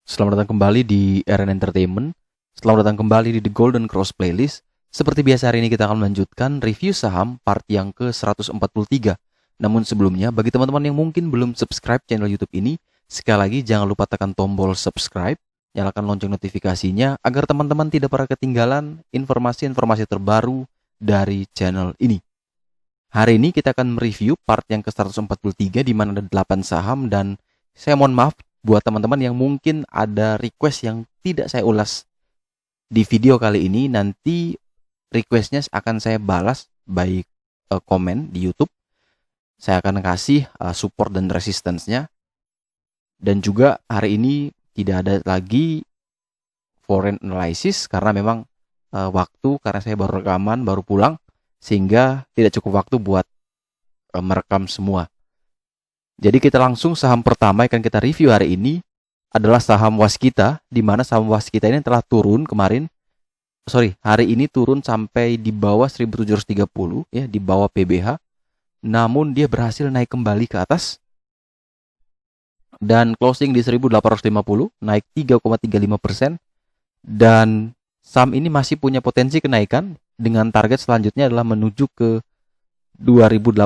Selamat datang kembali di RN Entertainment. Selamat datang kembali di The Golden Cross Playlist. Seperti biasa hari ini kita akan melanjutkan review saham part yang ke-143. Namun sebelumnya, bagi teman-teman yang mungkin belum subscribe channel YouTube ini, sekali lagi jangan lupa tekan tombol subscribe, nyalakan lonceng notifikasinya agar teman-teman tidak pernah ketinggalan informasi-informasi terbaru dari channel ini. Hari ini kita akan mereview part yang ke-143 di mana ada 8 saham dan saya mohon maaf buat teman-teman yang mungkin ada request yang tidak saya ulas di video kali ini. Nanti requestnya akan saya balas baik komen di YouTube. Saya akan kasih support dan resistance-nya. Dan juga hari ini tidak ada lagi foreign analysis karena memang karena saya baru rekaman, baru pulang, sehingga tidak cukup waktu buat merekam semua. Jadi kita langsung saham pertama yang akan kita review hari ini adalah saham Waskita, di mana saham Waskita ini telah turun hari ini turun sampai di bawah 1730 ya, di bawah PBH. Namun dia berhasil naik kembali ke atas dan closing di 1850, naik 3,35%, dan saham ini masih punya potensi kenaikan dengan target selanjutnya adalah menuju ke 2080,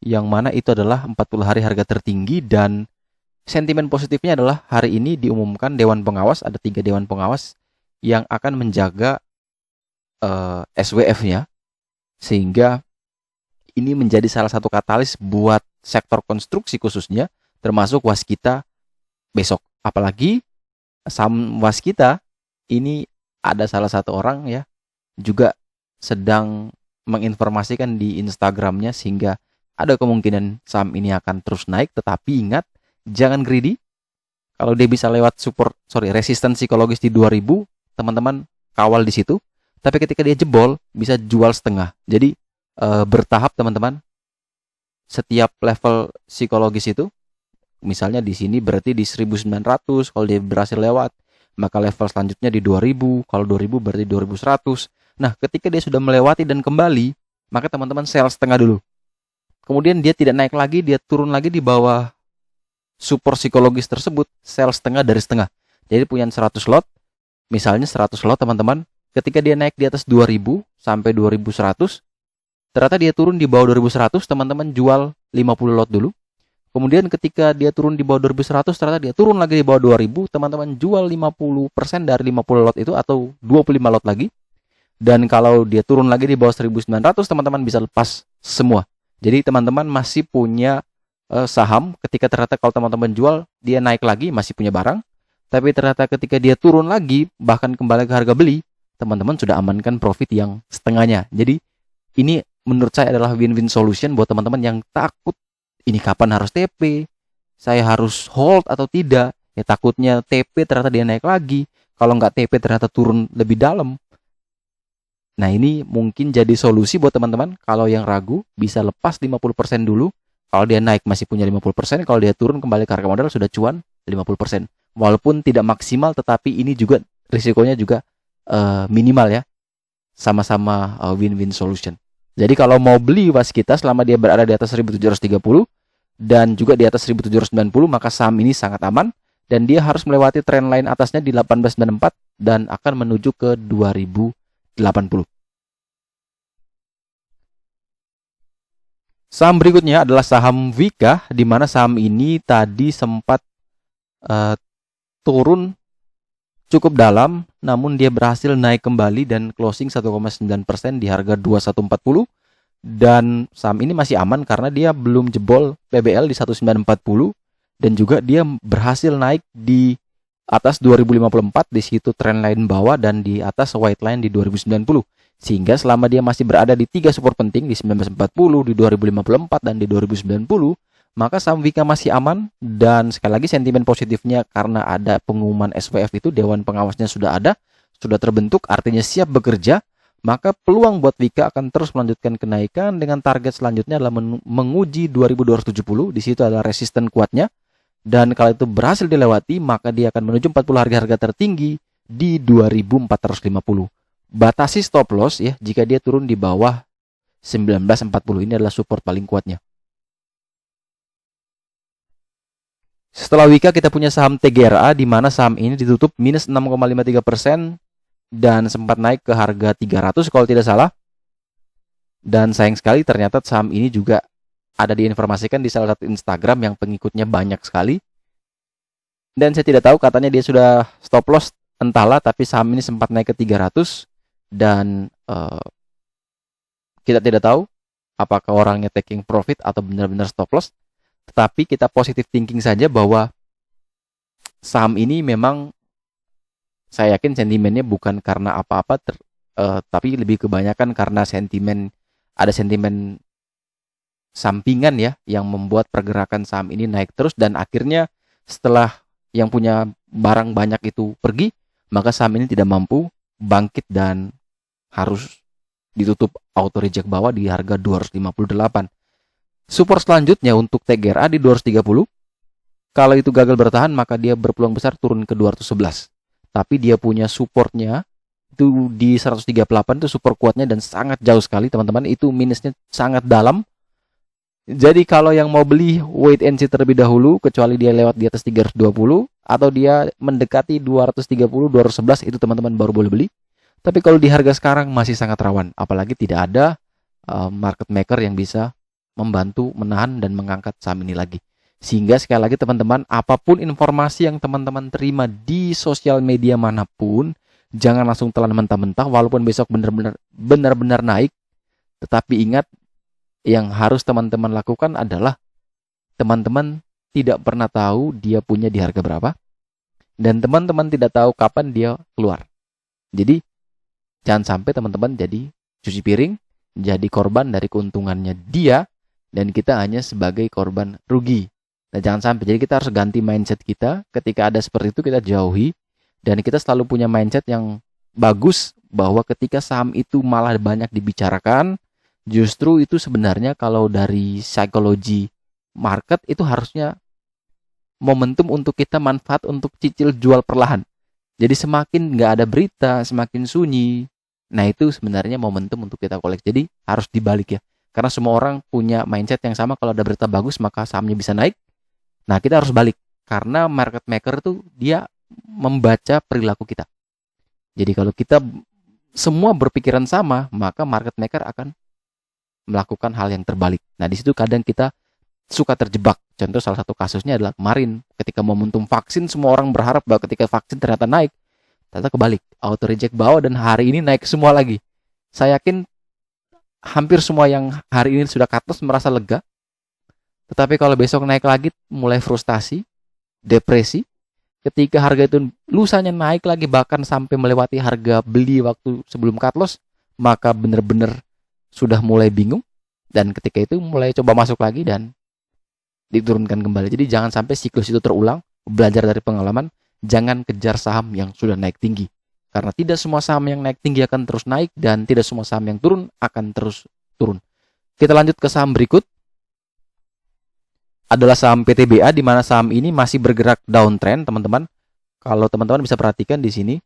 yang mana itu adalah 40 hari harga tertinggi. Dan sentimen positifnya adalah hari ini diumumkan Dewan Pengawas, ada 3 Dewan Pengawas yang akan menjaga SWF-nya, sehingga ini menjadi salah satu katalis buat sektor konstruksi khususnya, termasuk Waskita besok. Apalagi saham Waskita ini ada salah satu orang ya juga sedang menginformasikan di Instagramnya, sehingga ada kemungkinan saham ini akan terus naik. Tetapi ingat, jangan greedy. Kalau dia bisa lewat resistance psikologis di 2000, teman-teman kawal di situ. Tapi ketika dia jebol, bisa jual setengah. Jadi bertahap teman-teman. Setiap level psikologis itu, misalnya di sini berarti di 1900, kalau dia berhasil lewat, maka level selanjutnya di 2000, kalau 2000 berarti 2100. Nah, ketika dia sudah melewati dan kembali, maka teman-teman sell setengah dulu. Kemudian dia tidak naik lagi, dia turun lagi di bawah support psikologis tersebut, sell setengah dari setengah. Jadi punya 100 lot, misalnya 100 lot teman-teman, ketika dia naik di atas 2000 sampai 2100, ternyata dia turun di bawah 2100, teman-teman jual 50 lot dulu. Kemudian ketika dia turun di bawah 2100, ternyata dia turun lagi di bawah 2000, teman-teman jual 50% dari 50 lot itu atau 25 lot lagi. Dan kalau dia turun lagi di bawah 1900, teman-teman bisa lepas semua. Jadi teman-teman masih punya saham. Ketika ternyata kalau teman-teman jual, dia naik lagi, masih punya barang. Tapi ternyata ketika dia turun lagi, bahkan kembali ke harga beli, teman-teman sudah amankan profit yang setengahnya. Jadi ini menurut saya adalah win-win solution buat teman-teman yang takut, ini kapan harus TP, saya harus hold atau tidak. Ya takutnya TP ternyata dia naik lagi, kalau nggak TP ternyata turun lebih dalam. Nah, ini mungkin jadi solusi buat teman-teman. Kalau yang ragu, bisa lepas 50% dulu. Kalau dia naik masih punya 50%, kalau dia turun kembali ke harga modal sudah cuan 50%. Walaupun tidak maksimal, tetapi ini juga risikonya juga minimal ya. Sama-sama win-win solution. Jadi kalau mau beli Waskita selama dia berada di atas 1730 dan juga di atas 1790, maka saham ini sangat aman. Dan dia harus melewati trendline atasnya di 1894 dan akan menuju ke 2080. Saham berikutnya adalah saham Wika, di mana saham ini tadi sempat turun cukup dalam, namun dia berhasil naik kembali dan closing 1,9% di harga 2140. Dan saham ini masih aman karena dia belum jebol PBL di 1940, dan juga dia berhasil naik di atas 2054, di situ trendline bawah, dan di atas white line di 2090. Sehingga selama dia masih berada di 3 support penting di 1940, di 2054, dan di 2090, maka saham Wika masih aman. Dan sekali lagi sentimen positifnya karena ada pengumuman SWF itu, Dewan Pengawasnya sudah ada, sudah terbentuk, artinya siap bekerja. Maka peluang buat Wika akan terus melanjutkan kenaikan dengan target selanjutnya adalah menguji 2270, di situ adalah resisten kuatnya. Dan kalau itu berhasil dilewati, maka dia akan menuju 40 harga tertinggi di 2450. Batasi stop loss ya jika dia turun di bawah 1940. Ini adalah support paling kuatnya. Setelah Wika kita punya saham TGRA di mana saham ini ditutup minus 6,53% dan sempat naik ke harga 300 kalau tidak salah. Dan sayang sekali ternyata saham ini juga ada diinformasikan di salah satu Instagram yang pengikutnya banyak sekali. Dan saya tidak tahu, katanya dia sudah stop loss entahlah, tapi saham ini sempat naik ke 300 dan kita tidak tahu apakah orangnya taking profit atau benar-benar stop loss. Tetapi kita positive thinking saja bahwa saham ini memang saya yakin sentimennya bukan karena apa-apa, tapi lebih kebanyakan karena ada sentimen sampingan ya yang membuat pergerakan saham ini naik terus, dan akhirnya setelah yang punya barang banyak itu pergi, maka saham ini tidak mampu bangkit dan harus ditutup auto reject bawah di harga 258. Support selanjutnya untuk TGRA di 230. Kalau itu gagal bertahan, maka dia berpeluang besar turun ke 211. Tapi dia punya supportnya itu di 138, itu support kuatnya dan sangat jauh sekali teman-teman. Itu minusnya sangat dalam. Jadi kalau yang mau beli, wait and see terlebih dahulu, kecuali dia lewat di atas 320 atau dia mendekati 230, 211, itu teman-teman baru boleh beli. Tapi kalau di harga sekarang masih sangat rawan, apalagi tidak ada market maker yang bisa membantu menahan dan mengangkat saham ini lagi. Sehingga sekali lagi teman-teman, apapun informasi yang teman-teman terima di sosial media manapun, jangan langsung telan mentah-mentah walaupun besok benar-benar naik. Tetapi ingat, yang harus teman-teman lakukan adalah teman-teman tidak pernah tahu dia punya di harga berapa, dan teman-teman tidak tahu kapan dia keluar. Jadi jangan sampai teman-teman jadi cuci piring, jadi korban dari keuntungannya dia, dan kita hanya sebagai korban rugi. Nah, jangan sampai. Jadi kita harus ganti mindset kita. Ketika ada seperti itu, kita jauhi. Dan kita selalu punya mindset yang bagus, bahwa ketika saham itu malah banyak dibicarakan, justru itu sebenarnya kalau dari psikologi market, itu harusnya momentum untuk kita manfaat untuk cicil jual perlahan. Jadi semakin nggak ada berita, semakin sunyi, nah itu sebenarnya momentum untuk kita koleksi. Jadi harus dibalik ya. Karena semua orang punya mindset yang sama, kalau ada berita bagus maka sahamnya bisa naik. Nah, kita harus balik. Karena market maker itu dia membaca perilaku kita. Jadi kalau kita semua berpikiran sama, maka market maker akan melakukan hal yang terbalik. Nah, di situ kadang kita suka terjebak. Contoh salah satu kasusnya adalah kemarin ketika momentum vaksin, semua orang berharap bahwa ketika vaksin ternyata naik. Ternyata kebalik. Auto reject bawah dan hari ini naik semua lagi. Saya yakin hampir semua yang hari ini sudah cut loss merasa lega. Tetapi kalau besok naik lagi, mulai frustasi, depresi. Ketika harga itu lusanya naik lagi, bahkan sampai melewati harga beli waktu sebelum cut loss, maka benar-benar sudah mulai bingung. Dan ketika itu mulai coba masuk lagi dan diturunkan kembali. Jadi jangan sampai siklus itu terulang. Belajar dari pengalaman, jangan kejar saham yang sudah naik tinggi. Karena tidak semua saham yang naik tinggi akan terus naik, dan tidak semua saham yang turun akan terus turun. Kita lanjut ke saham berikut. Adalah saham PTBA, di mana saham ini masih bergerak downtrend, teman-teman. Kalau teman-teman bisa perhatikan di sini,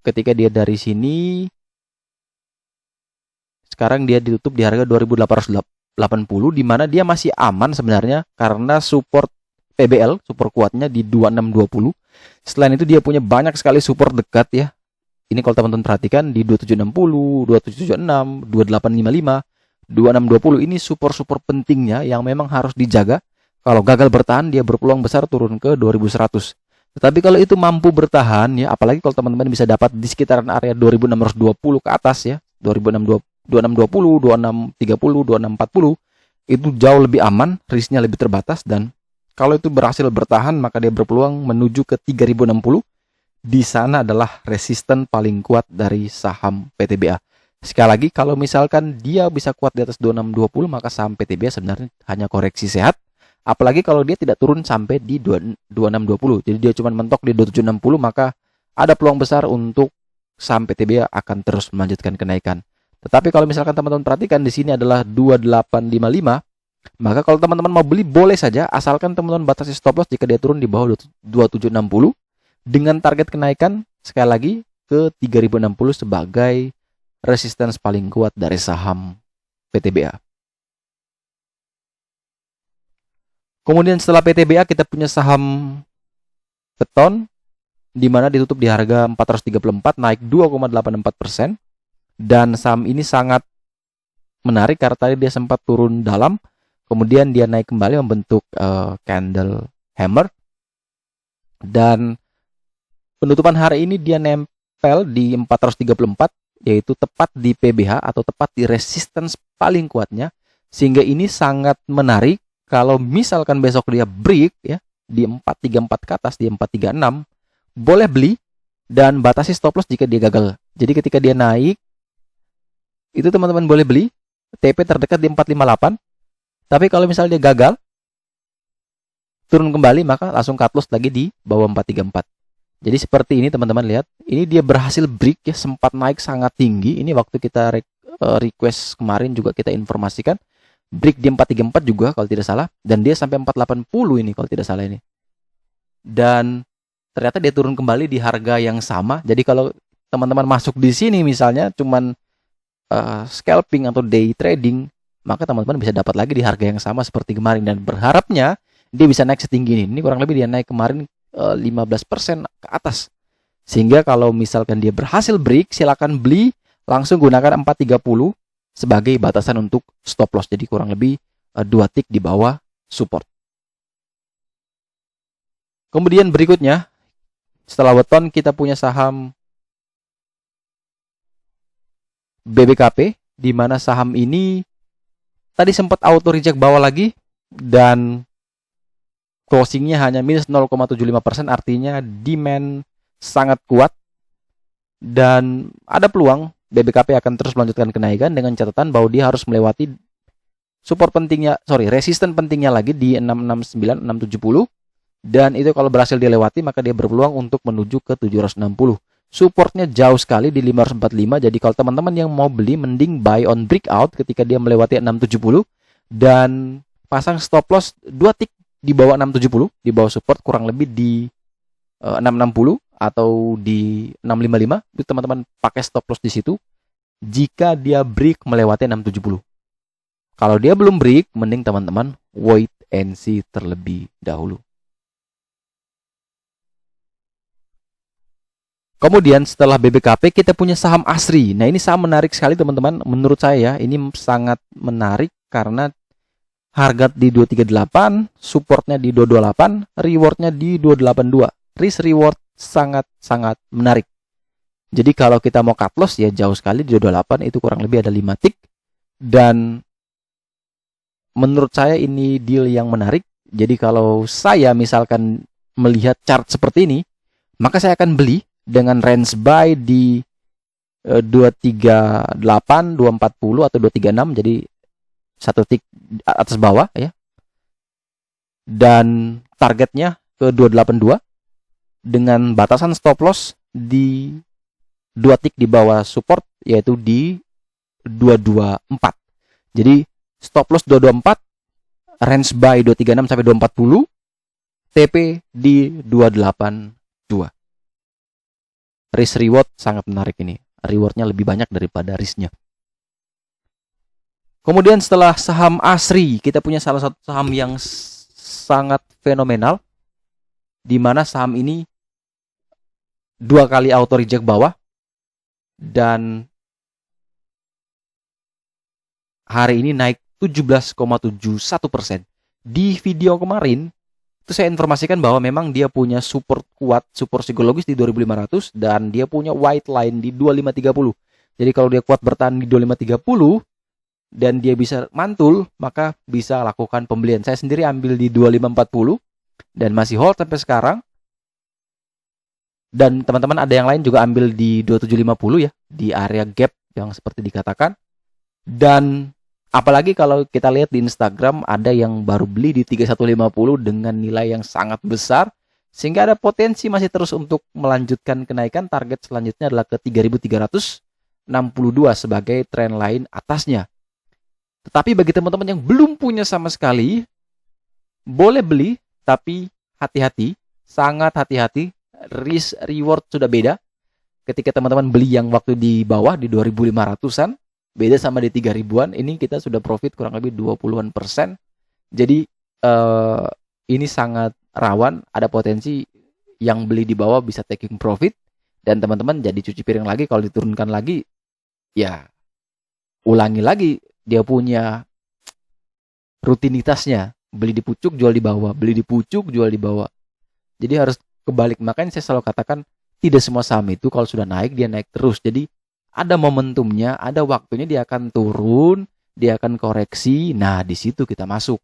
ketika dia dari sini, sekarang dia ditutup di harga 2.880, di mana dia masih aman sebenarnya karena support PBL, support kuatnya di 2620. Selain itu dia punya banyak sekali support dekat ya. Ini kalau teman-teman perhatikan di 2760, 2776, 2855, 2620, ini support-support pentingnya yang memang harus dijaga. Kalau gagal bertahan, dia berpeluang besar turun ke 2100. Tetapi kalau itu mampu bertahan ya, apalagi kalau teman-teman bisa dapat di sekitaran area 2620 ke atas ya, 2620, 2630, 2640, itu jauh lebih aman, risknya lebih terbatas, dan kalau itu berhasil bertahan, maka dia berpeluang menuju ke 3060. Di sana adalah resisten paling kuat dari saham PTBA. Sekali lagi, kalau misalkan dia bisa kuat di atas 2620, maka saham PTBA sebenarnya hanya koreksi sehat. Apalagi kalau dia tidak turun sampai di 2620. Jadi dia cuma mentok di 2760, maka ada peluang besar untuk saham PTBA akan terus melanjutkan kenaikan. Tetapi kalau misalkan teman-teman perhatikan di sini adalah 2855, maka kalau teman-teman mau beli boleh saja, asalkan teman-teman batasi stop loss jika dia turun di bawah 2760 dengan target kenaikan sekali lagi ke 3060 sebagai resistance paling kuat dari saham PTBA. Kemudian setelah PTBA kita punya saham beton, di mana ditutup di harga 434, naik 2,84%. Dan saham ini sangat menarik karena tadi dia sempat turun dalam, kemudian dia naik kembali membentuk candle hammer. Dan penutupan hari ini dia nempel di 434, yaitu tepat di PBH atau tepat di resistance paling kuatnya. Sehingga ini sangat menarik kalau misalkan besok dia break ya di 434 ke atas, di 436, boleh beli dan batasi stop loss jika dia gagal. Jadi ketika dia naik itu teman-teman boleh beli, TP terdekat di 458. Tapi kalau misalnya dia gagal turun kembali, maka langsung cut loss lagi di bawah 434. Jadi seperti ini teman-teman, lihat. Ini dia berhasil break ya, sempat naik sangat tinggi. Ini waktu kita request kemarin juga kita informasikan. Break di 434 juga kalau tidak salah. Dan dia sampai 480 ini kalau tidak salah ini. Dan ternyata dia turun kembali di harga yang sama. Jadi kalau teman-teman masuk di sini misalnya cuman scalping atau day trading, maka teman-teman bisa dapat lagi di harga yang sama seperti kemarin. Dan berharapnya dia bisa naik setinggi ini. Ini kurang lebih dia naik kemarin 15% ke atas. Sehingga kalau misalkan dia berhasil break, silakan beli, langsung gunakan 430 sebagai batasan untuk stop loss. Jadi kurang lebih 2 tick di bawah support. Kemudian berikutnya, setelah weton kita punya saham BBKP, di mana saham ini tadi sempat auto reject bawah lagi dan closingnya hanya minus 0,75%, artinya demand sangat kuat dan ada peluang BBKP akan terus melanjutkan kenaikan dengan catatan bahwa dia harus melewati resisten pentingnya lagi di 669, 670, dan itu kalau berhasil dilewati maka dia berpeluang untuk menuju ke 760. Supportnya jauh sekali di 545. Jadi kalau teman-teman yang mau beli, mending buy on breakout ketika dia melewati 670 dan pasang stop loss 2 tick di bawah 670, di bawah support kurang lebih di 660 atau di 655. Itu teman-teman pakai stop loss di situ jika dia break melewati 670. Kalau dia belum break, mending teman-teman wait and see terlebih dahulu. Kemudian setelah BBKP kita punya saham ASRI. Nah, ini saham menarik sekali teman-teman. Menurut saya ini sangat menarik karena harga di 238, supportnya di 228, rewardnya di 282. Risk reward sangat-sangat menarik. Jadi kalau kita mau cut loss ya jauh sekali di 228, itu kurang lebih ada 5 tick. Dan menurut saya ini deal yang menarik. Jadi kalau saya misalkan melihat chart seperti ini, maka saya akan beli dengan range buy di 238, 240 atau 236, jadi 1 tick atas bawah ya. Dan targetnya ke 282 dengan batasan stop loss di 2 tick di bawah support, yaitu di 224. Jadi stop loss 224, range buy 236 sampai 240, TP di 282. Risk reward sangat menarik ini. Rewardnya lebih banyak daripada risknya. Kemudian setelah saham ASRI, kita punya salah satu saham yang sangat fenomenal, di mana saham ini 2 kali auto reject bawah dan hari ini naik 17,71%. Di video kemarin itu saya informasikan bahwa memang dia punya support kuat, support psikologis di 2500 dan dia punya white line di 2530. Jadi kalau dia kuat bertahan di 2530 dan dia bisa mantul, maka bisa lakukan pembelian. Saya sendiri ambil di 2540 dan masih hold sampai sekarang. Dan teman-teman ada yang lain juga ambil di 2750 ya, di area gap yang seperti dikatakan. Dan apalagi kalau kita lihat di Instagram ada yang baru beli di 3150 dengan nilai yang sangat besar, sehingga ada potensi masih terus untuk melanjutkan kenaikan. Target selanjutnya adalah ke 3362 sebagai trend line atasnya. Tetapi bagi teman-teman yang belum punya sama sekali, boleh beli, tapi hati-hati, sangat hati-hati. Risk reward sudah beda. Ketika teman-teman beli yang waktu di bawah di 2500-an, beda sama di 3000-an. Ini kita sudah profit kurang lebih 20-an persen. Jadi ini sangat rawan, ada potensi yang beli di bawah bisa taking profit, dan teman-teman jadi cuci piring lagi kalau diturunkan lagi, ya ulangi lagi dia punya rutinitasnya, beli di pucuk jual di bawah, beli di pucuk jual di bawah. Jadi harus kebalik. Makanya saya selalu katakan tidak semua saham itu kalau sudah naik dia naik terus. Jadi ada momentumnya, ada waktunya dia akan turun, dia akan koreksi. Nah, di situ kita masuk.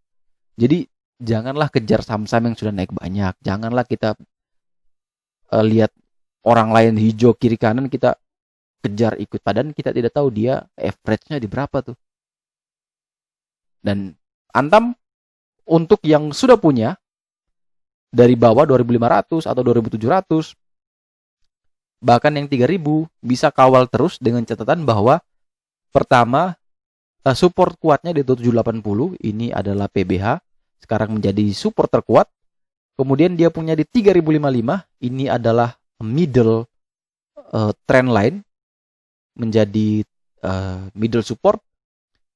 Jadi janganlah kejar saham-saham yang sudah naik banyak. Janganlah kita lihat orang lain hijau kiri kanan kita kejar ikut, padahal kita tidak tahu dia average-nya di berapa tuh. Dan Antam untuk yang sudah punya dari bawah 2.500 atau 2.700 bahkan yang 3.000 bisa kawal terus dengan catatan bahwa pertama support kuatnya di 780 ini adalah PBH, sekarang menjadi support terkuat. Kemudian dia punya di 3.055 ini adalah middle trend line menjadi middle support.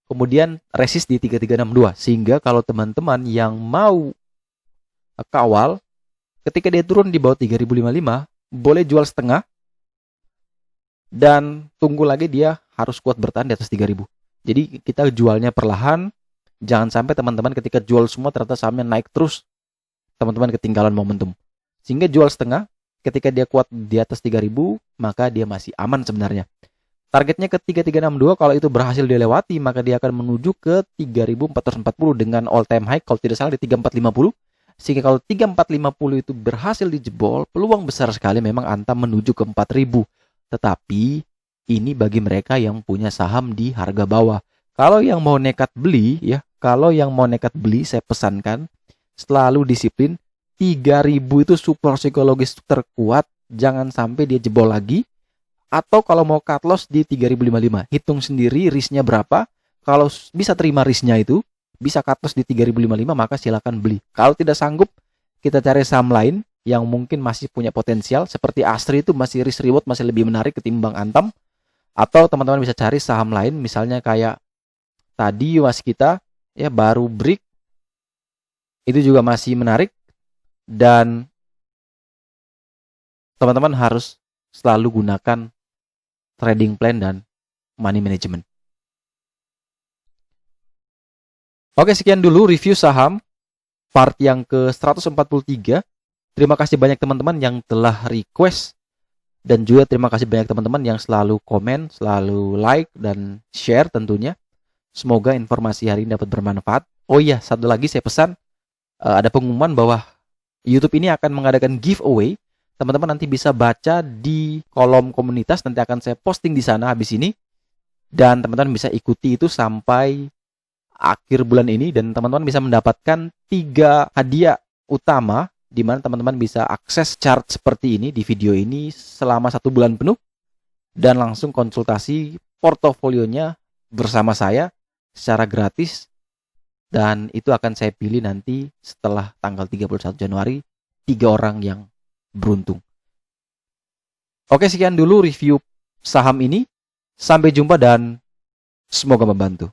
Kemudian resist di 3362, sehingga kalau teman-teman yang mau kawal ketika dia turun di bawah 3.055 boleh jual setengah dan tunggu lagi dia harus kuat bertahan di atas 3.000. Jadi kita jualnya perlahan, jangan sampai teman-teman ketika jual semua ternyata sahamnya naik terus, teman-teman ketinggalan momentum. Sehingga jual setengah, ketika dia kuat di atas 3.000 maka dia masih aman sebenarnya. Targetnya ke 3362, kalau itu berhasil dilewati maka dia akan menuju ke 3.440 dengan all time high kalau tidak salah di 3.450. Sehingga kalau 3.450 itu berhasil dijebol, peluang besar sekali memang Antam menuju ke 4.000. Tetapi ini bagi mereka yang punya saham di harga bawah. Kalau yang mau nekat beli ya, saya pesankan selalu disiplin. 3.000 itu support psikologis terkuat, jangan sampai dia jebol lagi. Atau kalau mau cut loss di 3.055, hitung sendiri risknya berapa. Kalau bisa terima risknya itu, bisa cut loss di 3.055, maka silakan beli. Kalau tidak sanggup, kita cari saham lain yang mungkin masih punya potensial. Seperti Asri itu masih risk reward masih lebih menarik ketimbang Antam. Atau teman-teman bisa cari saham lain, misalnya kayak tadi Waskita, ya baru break, itu juga masih menarik. Dan teman-teman harus selalu gunakan trading plan dan money management. Oke, sekian dulu review saham part yang ke-143. Terima kasih banyak teman-teman yang telah request, dan juga terima kasih banyak teman-teman yang selalu komen, selalu like dan share tentunya. Semoga informasi hari ini dapat bermanfaat. Oh iya, satu lagi saya pesan, ada pengumuman bahwa YouTube ini akan mengadakan giveaway. Teman-teman nanti bisa baca di kolom komunitas, nanti akan saya posting di sana habis ini. Dan teman-teman bisa ikuti itu sampai akhir bulan ini. Dan teman-teman bisa mendapatkan 3 hadiah utama, di mana teman-teman bisa akses chart seperti ini di video ini selama 1 bulan penuh. Dan langsung konsultasi portofolionya bersama saya secara gratis. Dan itu akan saya pilih nanti setelah tanggal 31 Januari 3 orang yang beruntung. Oke, sekian dulu review saham ini. Sampai jumpa dan semoga membantu.